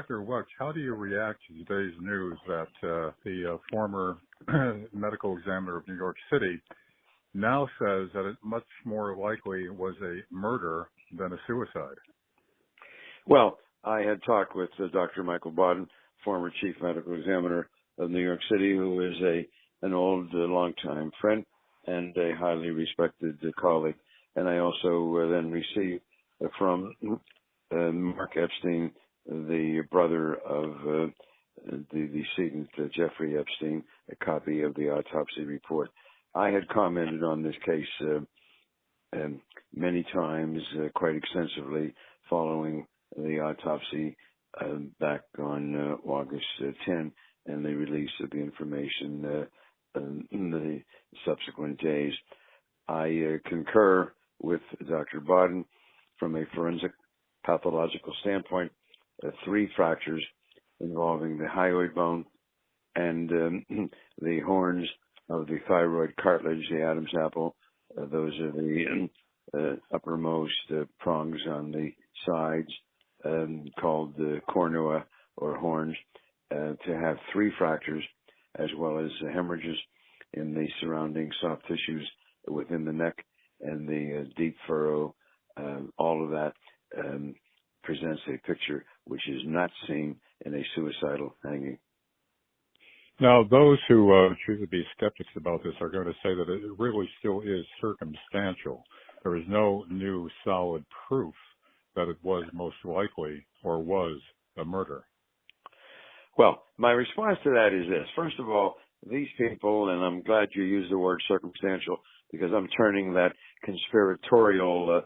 Dr. Wecht, how do you react to today's news that the former medical examiner of New York City now says that it much more likely was a murder than a suicide? Well, I had talked with Dr. Michael Baden, former chief medical examiner of New York City, who is an old, longtime friend and a highly respected colleague. And I also then received from Mark Epstein, the brother of the decedent Jeffrey Epstein, a copy of the autopsy report. I had commented on this case many times, quite extensively, following the autopsy back on August 10 and the release of the information in the subsequent days. I concur with Dr. Baden from a forensic pathological standpoint. 3 fractures involving the hyoid bone and the horns of the thyroid cartilage, the Adam's apple. Those are the uppermost prongs on the sides, called the cornua or horns. To have 3 fractures as well as hemorrhages in the surrounding soft tissues within the neck and the deep furrow, all of that presents a picture which is not seen in a suicidal hanging. Now, those who choose to be skeptics about this are going to say that it really still is circumstantial. There is no new solid proof that it was most likely or was a murder. Well, my response to that is this. First of all, these people, and I'm glad you used the word circumstantial because I'm turning that conspiratorial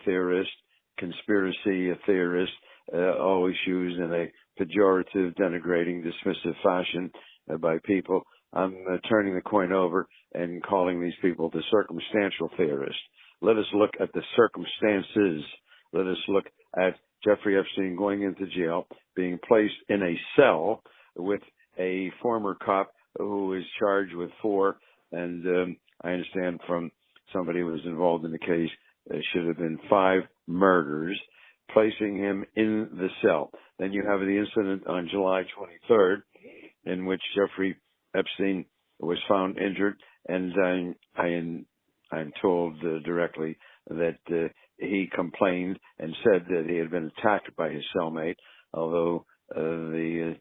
theorist, conspiracy theorist, always used in a pejorative, denigrating, dismissive fashion by people. I'm turning the coin over and calling these people the circumstantial theorists. Let us look at the circumstances. Let us look at Jeffrey Epstein going into jail, being placed in a cell with a former cop who is charged with 4, and I understand from somebody who was involved in the case, there should have been 5 murders, placing him in the cell. Then you have the incident on July 23rd in which Jeffrey Epstein was found injured, and I'm told directly that he complained and said that he had been attacked by his cellmate, although the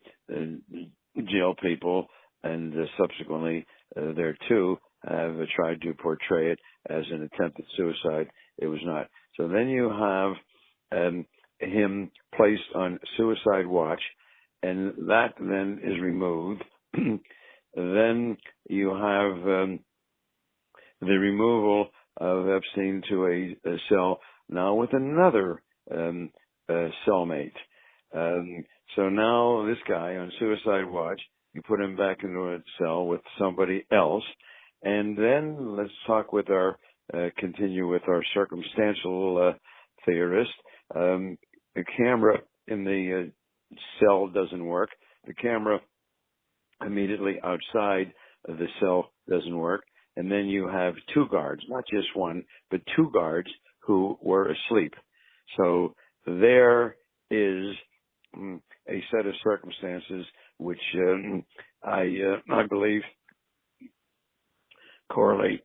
jail people and subsequently there too have tried to portray it as an attempted suicide. It was not. So then you have him placed on suicide watch, and that then is removed. Then you have the removal of Epstein to a cell now with another cellmate. So now this guy on suicide watch, you put him back into a cell with somebody else, and then let's talk with continue with our circumstantial theorist. The camera in the cell doesn't work. The camera immediately outside of the cell doesn't work. And then you have 2 guards, not just one, but 2 guards who were asleep. So there is a set of circumstances which I believe correlate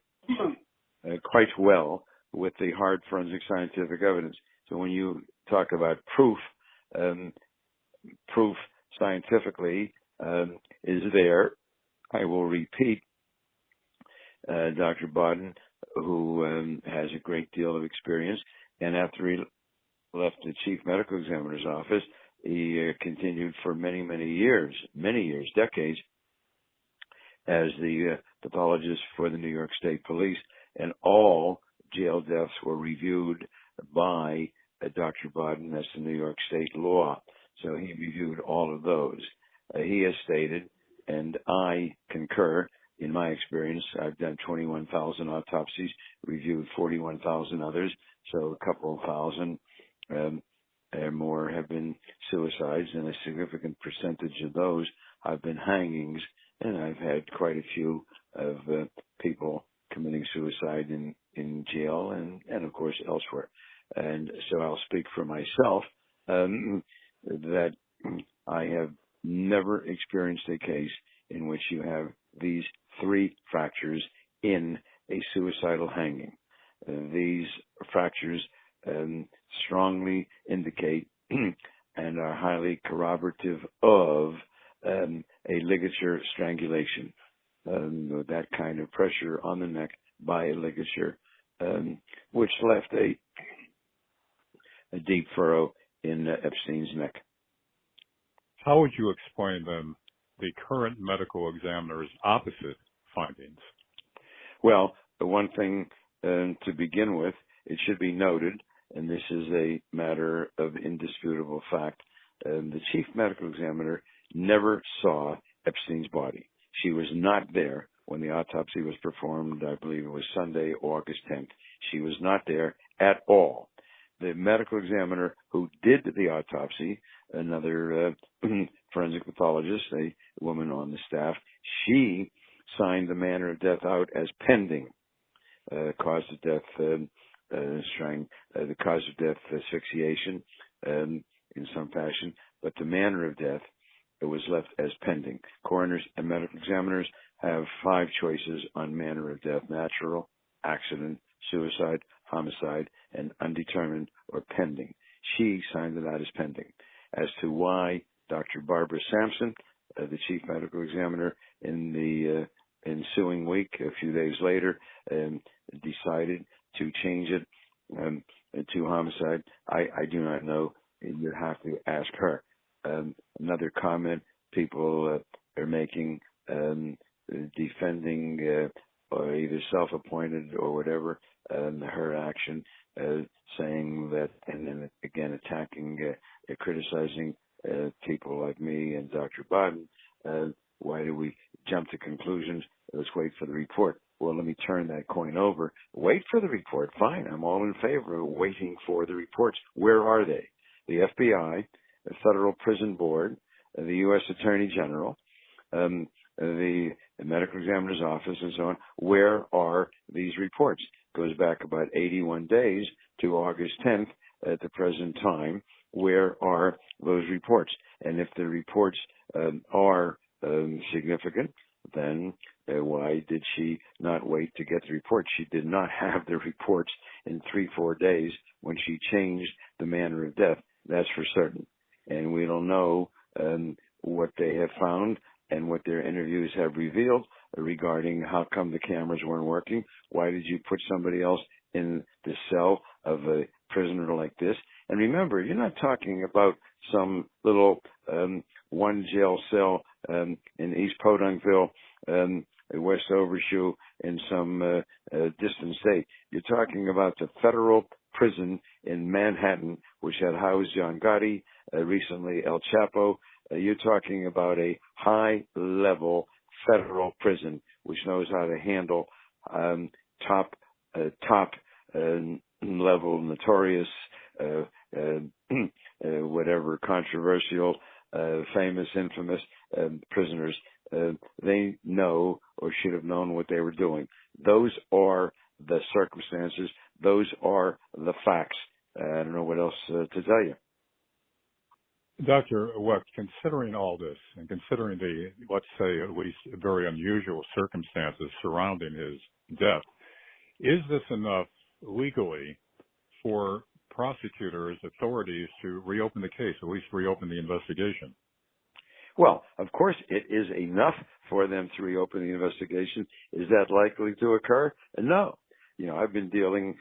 quite well with the hard forensic scientific evidence. So when you talk about proof, proof scientifically is there. I will repeat. Dr. Baden, who has a great deal of experience, and after he left the chief medical examiner's office, he continued for many years, decades, as the pathologist for the New York State Police, and all jail deaths were reviewed by Dr. Baden. That's the New York State law. So he reviewed all of those. He has stated, and I concur, in my experience, I've done 21,000 autopsies, reviewed 41,000 others, so a couple of thousand or more have been suicides, and a significant percentage of those have been hangings, and I've had quite a few of people committing suicide in jail and of course elsewhere. And so I'll speak for myself that I have never experienced a case in which you have these 3 fractures in a suicidal hanging. These fractures strongly indicate and are highly corroborative of a ligature strangulation. That kind of pressure on the neck by a ligature, which left a deep furrow in Epstein's neck. How would you explain then the current medical examiner's opposite findings? Well, the one thing to begin with, it should be noted, and this is a matter of indisputable fact, the chief medical examiner never saw Epstein's body. She was not there when the autopsy was performed. I believe it was Sunday, August 10th. She was not there at all. The medical examiner who did the autopsy, another forensic pathologist, a woman on the staff, she signed the manner of death out as pending. Cause of death, the cause of death, asphyxiation in some fashion, but the manner of death, it was left as pending. Coroners and medical examiners have 5 choices on manner of death: natural, accident, suicide, homicide, and undetermined or pending. She signed it out as pending. As to why Dr. Barbara Sampson, the chief medical examiner, in the ensuing week, a few days later, decided to change it to homicide, I do not know. You have to ask her. Another comment people are making, defending or either self-appointed or whatever, her action, saying that, and then again attacking, criticizing people like me and Dr. Baden. Why do we jump to conclusions? Let's wait for the report. Well, let me turn that coin over. Wait for the report. Fine. I'm all in favor of waiting for the reports. Where are they? The FBI, the Federal Prison Board, the U.S. Attorney General, the medical examiner's office, and so on. Where are these reports? Goes back about 81 days to August 10th at the present time. Where are those reports? And if the reports are significant, then why did she not wait to get the report? She did not have the reports in 3-4 days when she changed the manner of death. That's for certain. And we don't know what they have found and what their interviews have revealed regarding how come the cameras weren't working. Why did you put somebody else in the cell of a prisoner like this? And remember, you're not talking about some little one jail cell in East Podunkville, West Overshoe, in some distant state. You're talking about the federal prison in Manhattan, which had housed John Gotti, recently El Chapo. You're talking about a high-level federal prison, which knows how to handle top level, notorious, whatever, controversial, famous, infamous prisoners. They know or should have known what they were doing. Those are the circumstances. Those are the facts. I don't know what else to tell you. Dr. Wecht, considering all this and considering the, let's say, at least very unusual circumstances surrounding his death, is this enough legally for prosecutors, authorities to reopen the case, at least reopen the investigation? Well, of course, it is enough for them to reopen the investigation. Is that likely to occur? No. You know, I've been dealing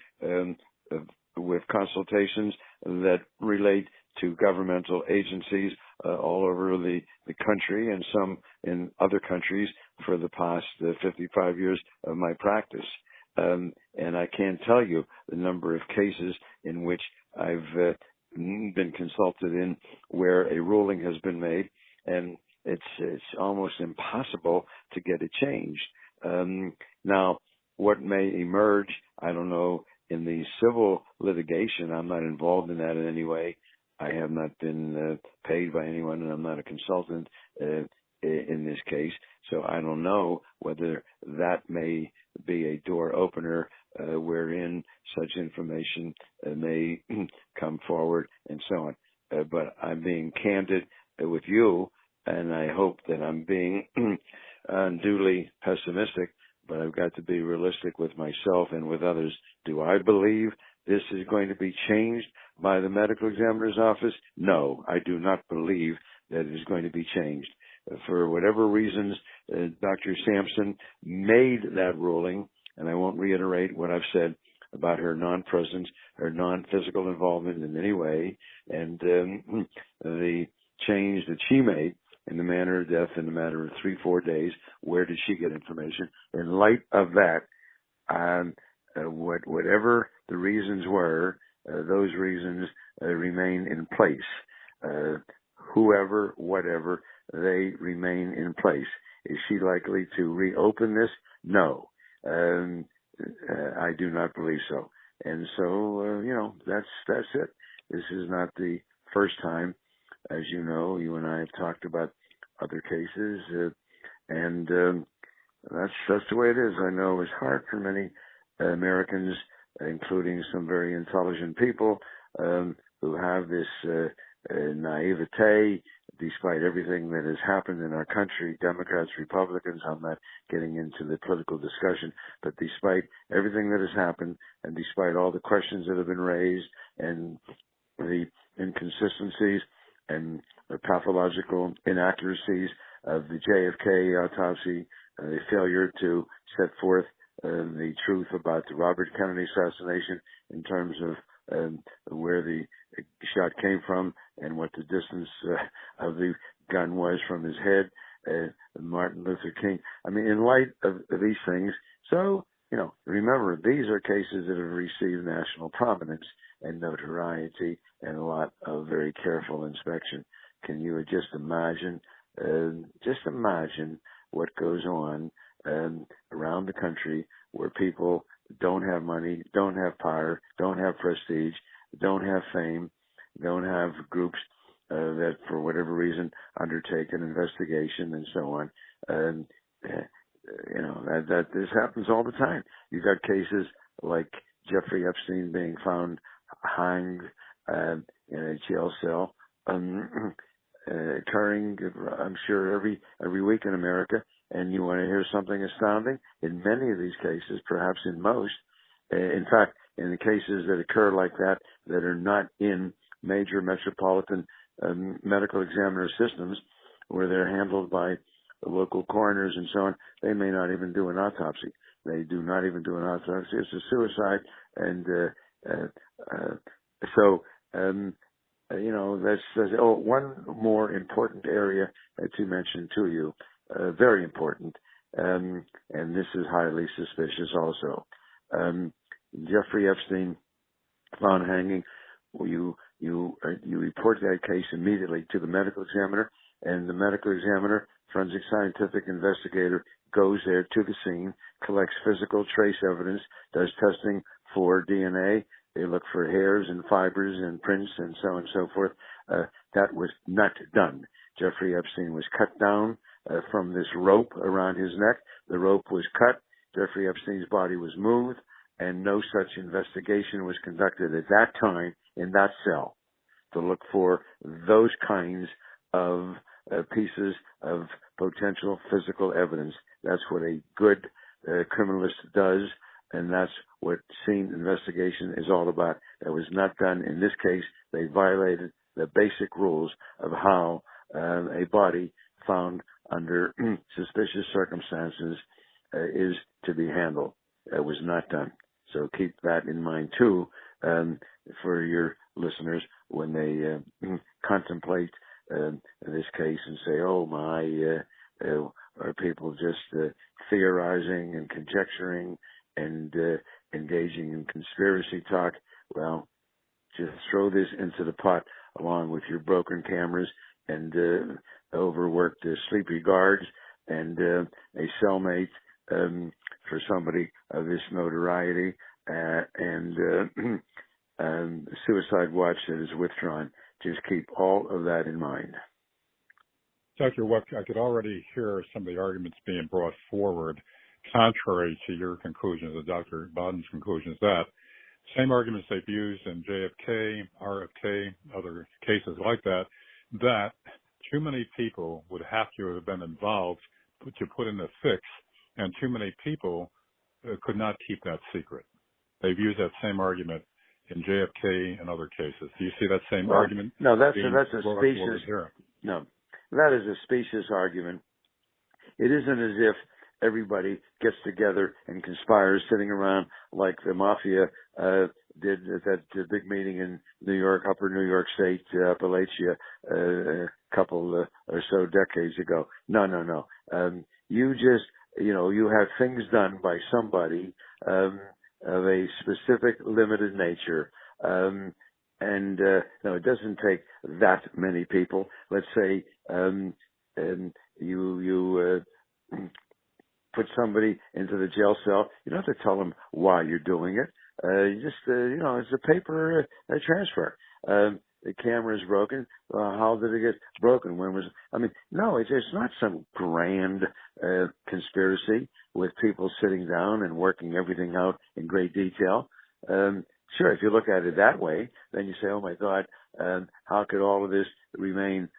with consultations that relate to governmental agencies all over the country and some in other countries for the past 55 years of my practice. And I can't tell you the number of cases in which I've been consulted in where a ruling has been made, and it's almost impossible to get it changed. Now, what may emerge, I don't know, in the civil litigation. I'm not involved in that in any way. I have not been paid by anyone, and I'm not a consultant in this case. So I don't know whether that may be a door opener wherein such information may come forward and so on. But I'm being candid with you got to be realistic with myself and with others. Do I believe this is going to be changed by the medical examiner's office? No, I do not believe that it is going to be changed. For whatever reasons, Dr. Sampson made that ruling, and I won't reiterate what I've said about her non-presence, her non-physical involvement in any way, and the change that she made in the manner of death in a matter of 3-4 days. Where did she get information? In light of that, whatever the reasons were, those reasons remain in place. Whoever, whatever, they remain in place. Is she likely to reopen this? No. I do not believe so. And so, that's it. This is not the first time. As you know, you and I have talked about other cases, and that's the way it is. I know it's hard for many Americans, including some very intelligent people, who have this naivete, despite everything that has happened in our country, Democrats, Republicans. I'm not getting into the political discussion, but despite everything that has happened, and despite all the questions that have been raised, and the inconsistencies and the pathological inaccuracies of the JFK autopsy, the failure to set forth the truth about the Robert Kennedy assassination in terms of where the shot came from and what the distance of the gun was from his head, Martin Luther King. I mean, in light of these things, so, remember, these are cases that have received national prominence and notoriety and a lot of very careful inspection. Can you just imagine what goes on around the country where people don't have money, don't have power, don't have prestige, don't have fame, don't have groups that for whatever reason undertake an investigation and so on. That this happens all the time. You've got cases like Jeffrey Epstein being found hanged in a jail cell, occurring, I'm sure, every week in America. And you want to hear something astounding? In many of these cases, perhaps in most, in fact, in the cases that occur like that are not in major metropolitan medical examiner systems, where they're handled by the local coroners and so on, they may not even do an autopsy. They do not even do an autopsy. It's a suicide. And that's one more important area to mention to you, very important, and this is highly suspicious also. Jeffrey Epstein found hanging. You report that case immediately to the medical examiner, and the medical examiner, forensic scientific investigator, goes there to the scene, collects physical trace evidence, does testing for DNA. They look for hairs and fibers and prints and so on and so forth. That was not done. Jeffrey Epstein was cut down from this rope around his neck. The rope was cut. Jeffrey Epstein's body was moved, and no such investigation was conducted at that time in that cell to look for those kinds of pieces of potential physical evidence. That's what a good criminalist does, and that's what scene investigation is all about. That was not done in this case. They violated the basic rules of how a body found under suspicious circumstances is to be handled. That was not done. So keep that in mind too, for your listeners when they contemplate this case and say, "Oh my, are people just theorizing and conjecturing and engaging in conspiracy talk?" Well, just throw this into the pot along with your broken cameras and overworked sleepy guards and a cellmate for somebody of this notoriety and suicide watch that is withdrawn. Just keep all of that in mind. Dr. Wecht, I could already hear some of the arguments being brought forward contrary to your conclusions, or Dr. Baden's conclusions, that same arguments they've used in JFK, RFK, other cases like that, that too many people would have to have been involved to put in a fix, and too many people could not keep that secret. They've used that same argument in JFK and other cases. Do you see that same argument? No, that's a specious. No, that is a specious argument. It isn't as if everybody gets together and conspires, sitting around like the mafia did at that big meeting in New York, Upper New York State, Appalachia, a couple or so decades ago. No. You just, you have things done by somebody of a specific, limited nature. No, it doesn't take that many people. Let's say you put somebody into the jail cell. You don't have to tell them why you're doing it. You just, it's a paper transfer. The camera is broken. How did it get broken? No, it's not some grand conspiracy with people sitting down and working everything out in great detail. Sure, if you look at it that way, then you say, oh my God, how could all of this remain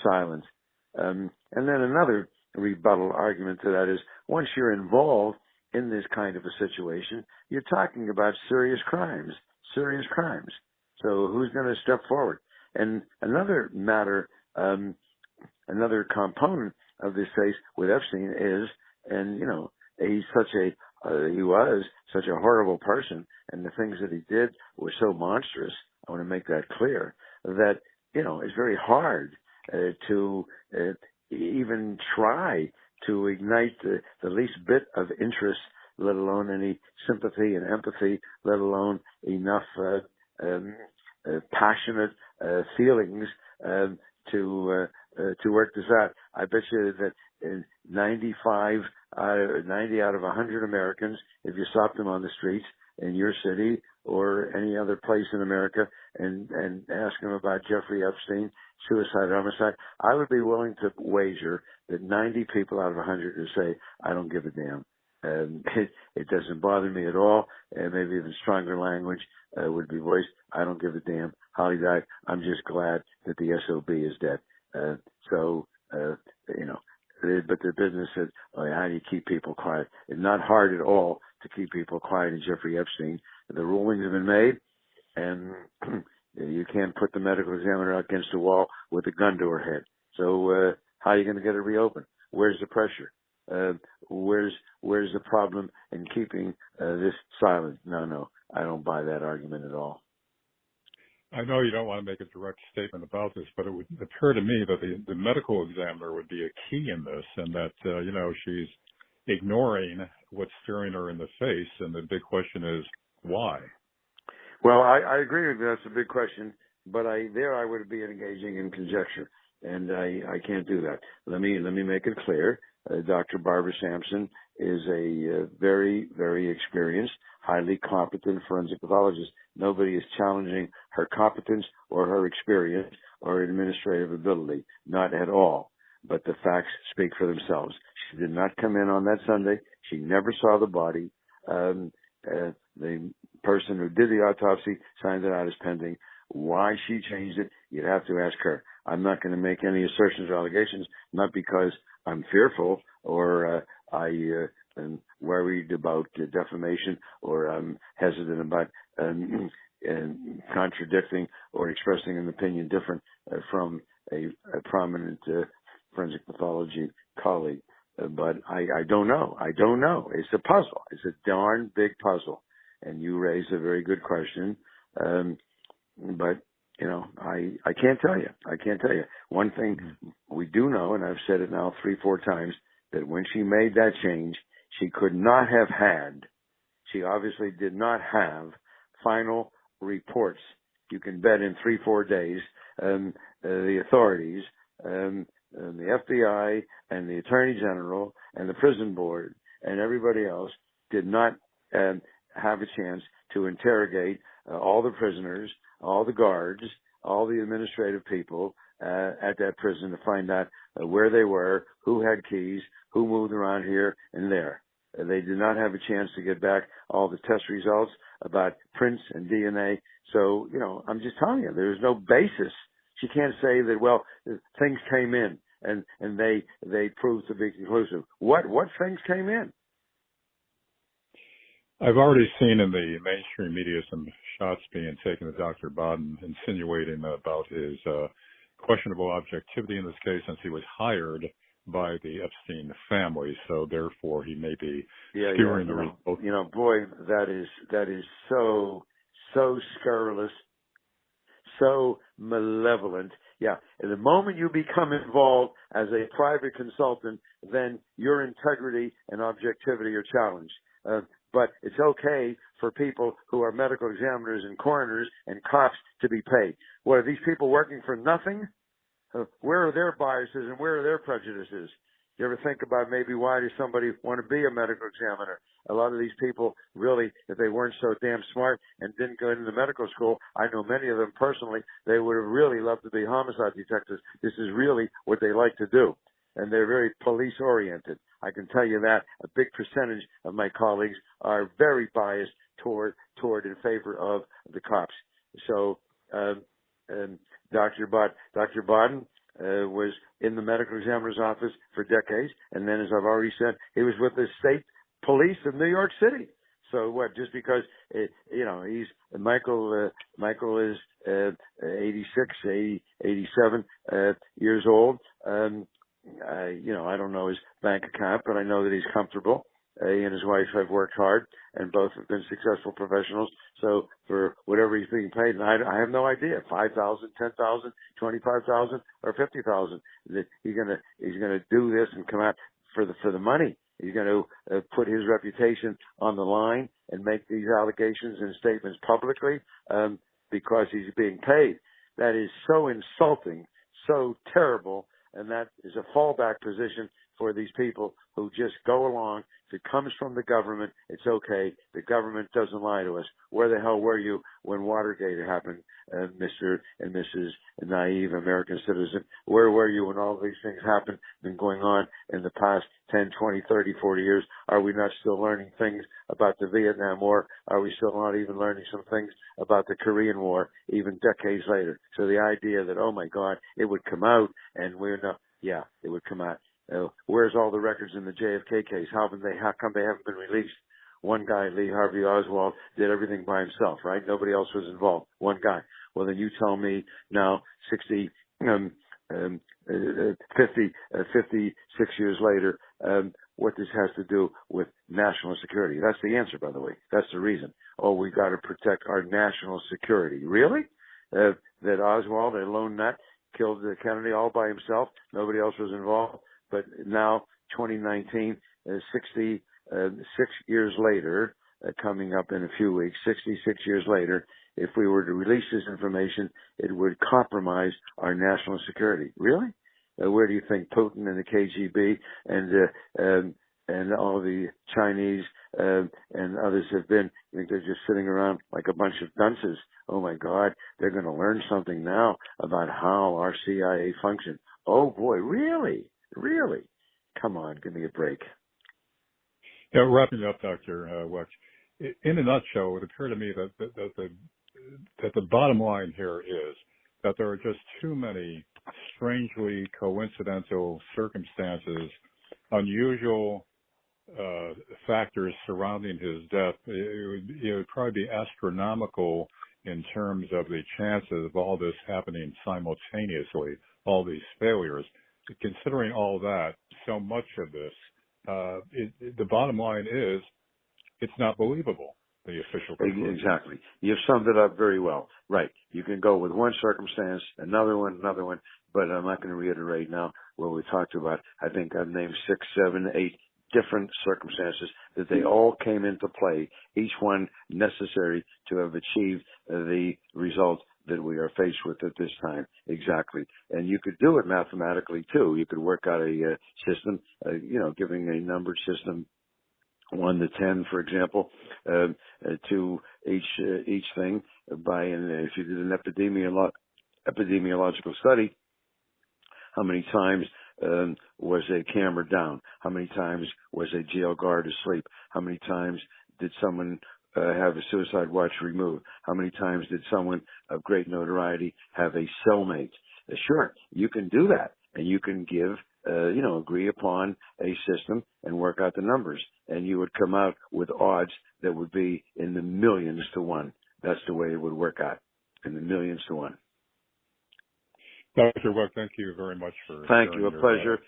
silent? And then another rebuttal argument to that is, once you're involved in this kind of a situation, you're talking about serious crimes. So who's going to step forward? And another matter, another component of this case with Epstein is, and he was such a horrible person, and the things that he did were so monstrous. I want to make that clear, that it's very hard to even try to ignite the least bit of interest, let alone any sympathy and empathy, let alone enough passionate feelings to work this out. I bet you that 90 out of 100 Americans, if you stopped them on the streets in your city or any other place in America and ask them about Jeffrey Epstein, suicide, homicide, I would be willing to wager that 90 people out of 100 would say, I don't give a damn. It doesn't bother me at all. And maybe even stronger language would be voiced. I don't give a damn how he died. I'm just glad that the SOB is dead. But the business said, how do you keep people quiet? It's not hard at all to keep people quiet in Jeffrey Epstein. The rulings have been made, and you can't put the medical examiner against the wall with a gun to her head. So how are you going to get it reopened? Where's the pressure? Where's the problem in keeping this silent? No, I don't buy that argument at all. I know you don't want to make a direct statement about this, but it would appear to me that the medical examiner would be a key in this, and that, she's ignoring what's staring her in the face, and the big question is, why? Well, I agree with you. That's a big question, but I would be engaging in conjecture, and I can't do that. Let me make it clear. Dr. Barbara Sampson is a very, very experienced, highly competent forensic pathologist. Nobody is challenging her competence or her experience or administrative ability, not at all. But the facts speak for themselves. She did not come in on that Sunday. She never saw the body. The person who did the autopsy signed it out as pending. Why she changed it, you'd have to ask her. I'm not going to make any assertions or allegations, not because I'm fearful or I am worried about defamation or I'm hesitant about contradicting or expressing an opinion different from a prominent forensic pathology colleague. But I don't know. It's a puzzle. It's a darn big puzzle. And you raised a very good question. But I can't tell you. One thing we do know, and I've said it now 3-4 times, that when she made that change, she obviously did not have final reports. You can bet in 3-4 days, the authorities, the FBI and the Attorney General and the prison board and everybody else did not have a chance to interrogate all the prisoners, all the guards, all the administrative people at that prison to find out where they were, who had keys, who moved around here and there. They did not have a chance to get back all the test results about prints and DNA. So, I'm just telling you, there's no basis. She can't say that, well, things came in and they proved to be conclusive. What things came in? I've already seen in the mainstream media some shots being taken at Dr. Baden, insinuating about his questionable objectivity in this case, since he was hired by the Epstein family, so therefore he may be skewering the result. You know, boy, that is so scurrilous, so malevolent. Yeah, and the moment you become involved as a private consultant, then your integrity and objectivity are challenged. But it's okay for people who are medical examiners and coroners and cops to be paid. What, are these people working for nothing? Where are their biases and where are their prejudices? You ever think about maybe why does somebody want to be a medical examiner? A lot of these people really, if they weren't so damn smart and didn't go into medical school, I know many of them personally, they would have really loved to be homicide detectives. This is really what they like to do. And they're very police oriented. I can tell you that a big percentage of my colleagues are very biased toward in favor of the cops. So, Dr. Baden was in the medical examiner's office for decades, and then, as I've already said, he was with the state police of New York City. So what? Just because he's Michael is 86, 87 years old. I don't know his bank account, but I know that he's comfortable. He and his wife have worked hard, and both have been successful professionals. So for whatever he's being paid, and I have no idea, 5,000, 10,000, 25,000, or 50,000. He's gonna do this and come out for the money. He's going to put his reputation on the line and make these allegations and statements publicly because he's being paid. That is so insulting, so terrible, and that is a fallback position for these people who just go along. If it comes from the government, it's okay. The government doesn't lie to us. Where the hell were you when Watergate happened, Mr. and Mrs. Naive American citizen? Where were you when all these things happened, been going on in the past 10, 20, 30, 40 years? Are we not still learning things about the Vietnam War? Are we still not even learning some things about the Korean War, even decades later? So the idea that, oh my God, it would come out and we're not, yeah, it would come out. Where's all the records in the JFK case? How come they haven't been released? One guy, Lee Harvey Oswald, did everything by himself, right? Nobody else was involved. One guy. Well, then you tell me now, 56 years later, what this has to do with national security. That's the answer, by the way. That's the reason. Oh, we got to protect our national security. Really? That Oswald, a lone nut, killed Kennedy all by himself. Nobody else was involved. But now, 2019, 66 years later, coming up in a few weeks, 66 years later, if we were to release this information, it would compromise our national security. Really? Where do you think Putin and the KGB and all the Chinese and others have been? You think they're just sitting around like a bunch of dunces? Oh my God, they're going to learn something now about how our CIA functions. Oh boy, really? Really? Come on, give me a break. Yeah, wrapping up, Dr. Wecht. In a nutshell, it appeared to me that the bottom line here is that there are just too many strangely coincidental circumstances, unusual factors surrounding his death. It would probably be astronomical in terms of the chances of all this happening simultaneously, all these failures. Considering all that, so much of this, the bottom line is it's not believable, the official conclusion. Exactly. You've summed it up very well. Right. You can go with one circumstance, another one, but I'm not going to reiterate now what we talked about. I think I've named 6, 7, 8 different circumstances that they all came into play, each one necessary to have achieved the result that we are faced with at this time. Exactly. And you could do it mathematically too. You could work out a system, giving a numbered system 1 to 10, for example, to each thing if you did an epidemiological study, how many times was a camera down? How many times was a jail guard asleep? How many times did someone have a suicide watch removed? How many times did someone of great notoriety have a cellmate? Sure, you can do that, and you can give, agree upon a system and work out the numbers, and you would come out with odds that would be in the millions to one. That's the way it would work out, in the millions to one. Dr. Wecht, thank you very much for Thank sharing you. A your, pleasure.